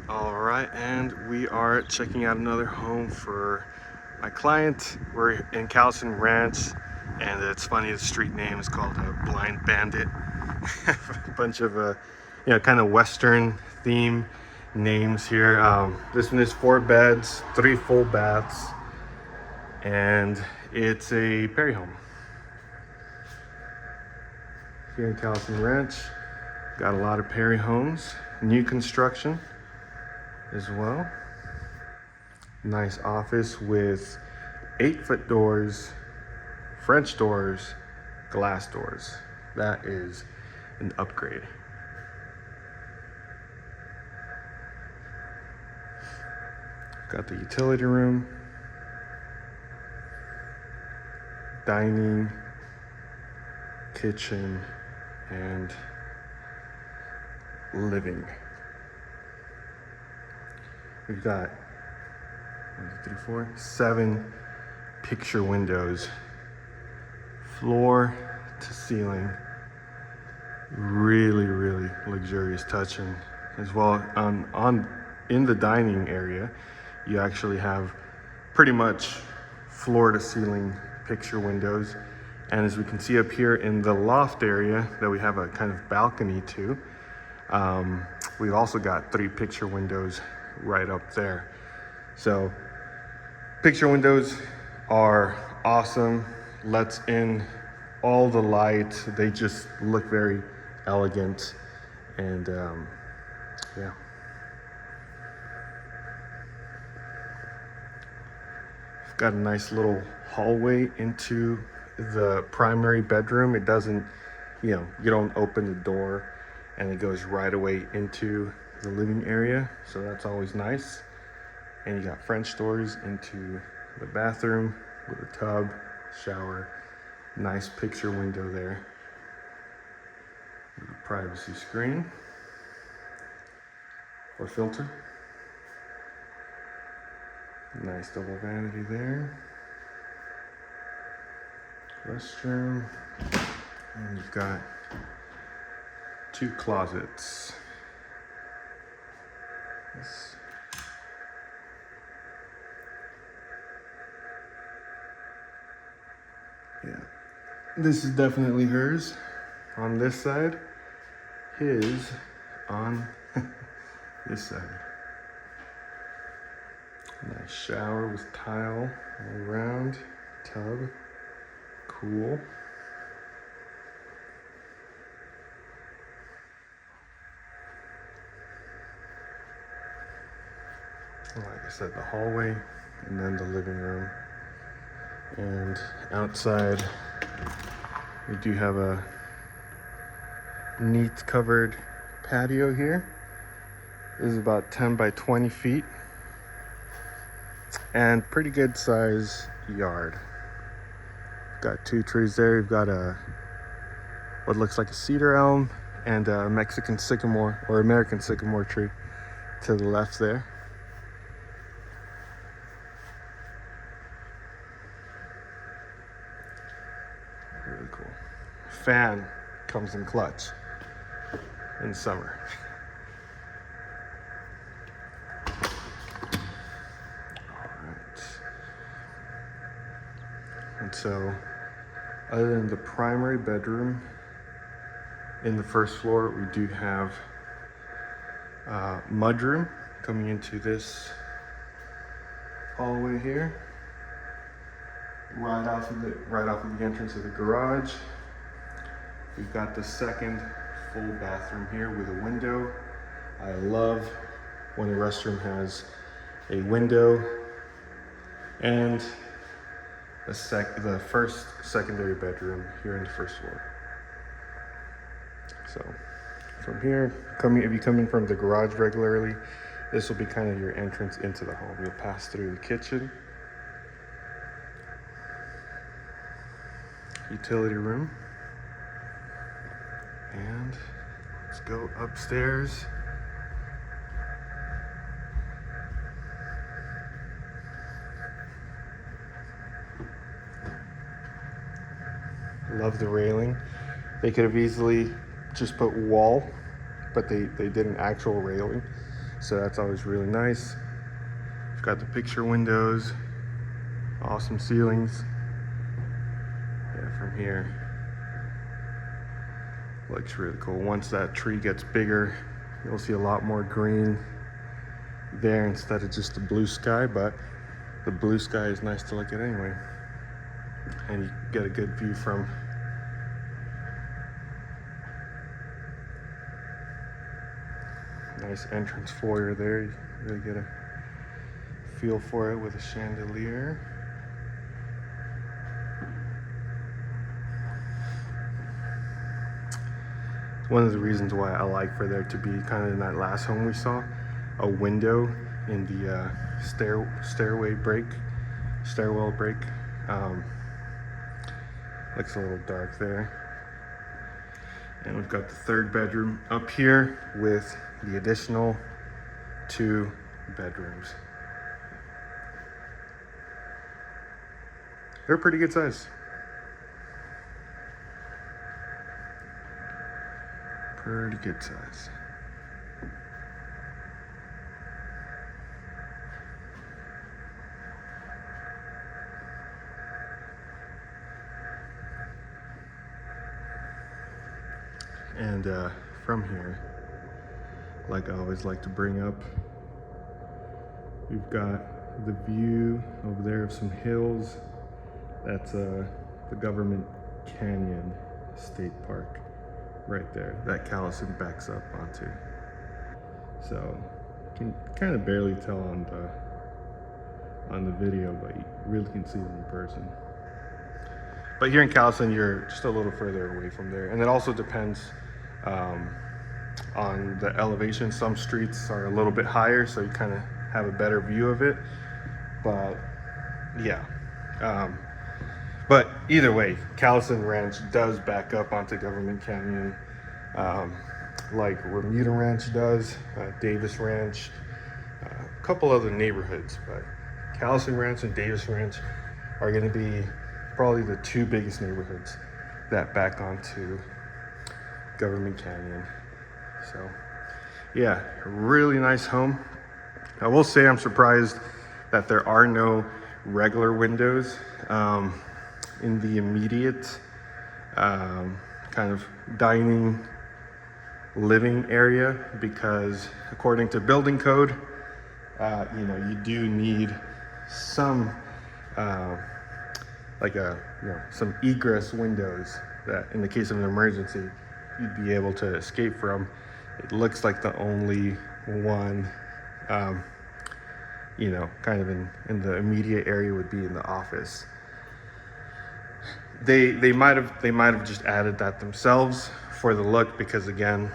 All right, and we are checking out another home for my client. We're in Callison Ranch, and it's funny, the street name is called Blind Bandit. A bunch of kind of Western theme names here. This one is 4 beds, 3 full baths, and it's a Perry home. Here in Callison Ranch, got a lot of Perry homes, new construction as well. Nice office with 8-foot doors, French doors, glass doors. That is an upgrade. Got the utility room, dining, kitchen, and living. We've got 7 picture windows, floor to ceiling. Really luxurious touching as well. In the dining area, you actually have pretty much floor to ceiling picture windows. And as we can see up here in the loft area that we have a kind of balcony to, we've also got 3 picture windows right up there. So picture windows are awesome. Lets in all the light. They just look very elegant, and yeah. Got a nice little hallway into the primary bedroom. It doesn't, you don't open the door and it goes right away into the living area, so that's always nice. And you got French doors into the bathroom with a tub, shower, nice picture window there with a privacy screen or filter. Nice double vanity there. Restroom. And you've got 2 closets. Yeah, this is definitely hers on this side, his on this side. Nice shower with tile all around, tub, cool. Like I said, the hallway and then the living room. And outside, we do have a neat covered patio here. This is about 10 by 20 feet and pretty good size yard. Got 2 trees there. You've got what looks like a cedar elm and a Mexican sycamore or American sycamore tree to the left there. Really cool. Fan comes in clutch in summer. And so, other than the primary bedroom in the first floor, we do have mudroom coming into this hallway here, right off of the entrance of the garage. We've got the second full bathroom here with a window. I love when a restroom has a window, and the first secondary bedroom here in the first floor. So from here, if you come in from the garage regularly, this will be kind of your entrance into the home. You'll pass through the kitchen, utility room, and let's go upstairs. Love the railing. They could have easily just put wall, but they did an actual railing. So that's always really nice. We've got the picture windows, awesome ceilings. Yeah, from here, looks really cool. Once that tree gets bigger, you'll see a lot more green there instead of just the blue sky, but the blue sky is nice to look at anyway. And you get a good view from nice entrance foyer there. You really get a feel for it with a chandelier. One of the reasons why I like for there to be, kind of in that last home we saw, a window in the stairwell break. Looks a little dark there. And we've got the third bedroom up here with the additional 2 bedrooms. They're pretty good size. Pretty good size. And from here, like I always like to bring up, we've got the view over there of some hills. That's the Government Canyon State Park right there that Callison backs up onto. So you can kind of barely tell on the video, but you really can see them in person. But here in Callison, you're just a little further away from there. And it also depends on the elevation. Some streets are a little bit higher, so you kind of have a better view of it. But yeah. But either way, Callison Ranch does back up onto Government Canyon, like Bermuda Ranch does, Davis Ranch, a couple other neighborhoods. But Callison Ranch and Davis Ranch are going to be probably the 2 biggest neighborhoods that back onto Government Canyon. So yeah, really nice home. I will say I'm surprised that there are no regular windows in the immediate kind of dining living area, because according to building code, you do need some some egress windows that in the case of an emergency you'd be able to escape from. It looks like the only one kind of in the immediate area would be in the office. They might have just added that themselves for the look, because again,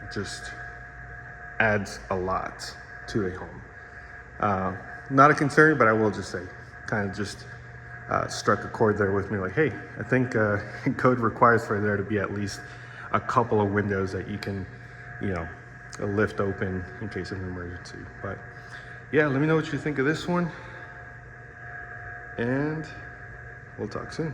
it just adds a lot to a home. Not a concern, but I will just say, kind of just struck a chord there with me, like, hey, I think code requires for there to be at least a couple of windows that you can, lift open in case of an emergency. But yeah, let me know what you think of this one, and we'll talk soon.